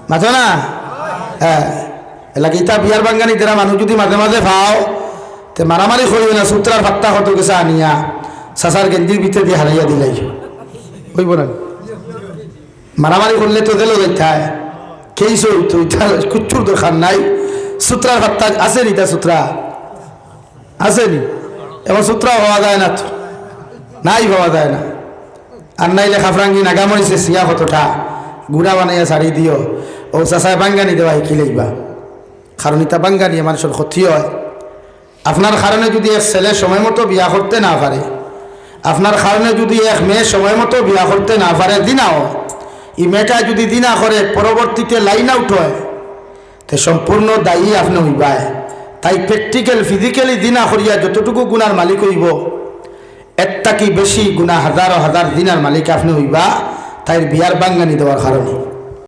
মাথো না হ্যাঁ এলাকা ইতা বিয়ার বাঙ্গানি তেরা মানুষ যদি মাঝে মাঝে ভাও তে মারামারি করিবে না সূত্রার ফাত্তা কত গেছে আনিয়া সাসার গেঞ্জির ভিতরে দিয়ে হারাইয়া দিলাই হইব না মারামারি করলে তো গেল দেখায় কেইস হইতো ইটা কুচ্ছুর দরকার নাই সূত্রার ফাত্তা আছে নি তা সূত্রা আসেনি এবং সূত্রা হওয়া যায় না তো নাই হওয়া যায় না আর নাইলে খাফরাঙ্গি নাগামরিছে সিয়া কতটা গুড়া বানাইয়া ছাড়ি দিও ও চাষায় বাঙ্গানি দেওয়া কি লিখবা কারণ ইতা বাঙ্গানি মানুষের ক্ষতি হয় আপনার কারণে যদি এক ছেলে সময় মতো বিয়া করতে না পারে আপনার কারণে যদি এক মেয়ে সময় মতো বিয়া করতে না পারে দিনাও এই মেয়েটা যদি দিনা করে পরবর্তীতে লাইন আউট হয় তো সম্পূর্ণ দায়ী আপনি হইবায় তাই প্র্যাকটিক্যাল ফিজিক্যালি দিনা করিয়া যতটুকু গুণার মালিক হইব একটা কি বেশি গুণা হাজার হাজার দিনার মালিক আপনি হইবা তাই বিয়ার বাঙ্গানি দেওয়ার কারণে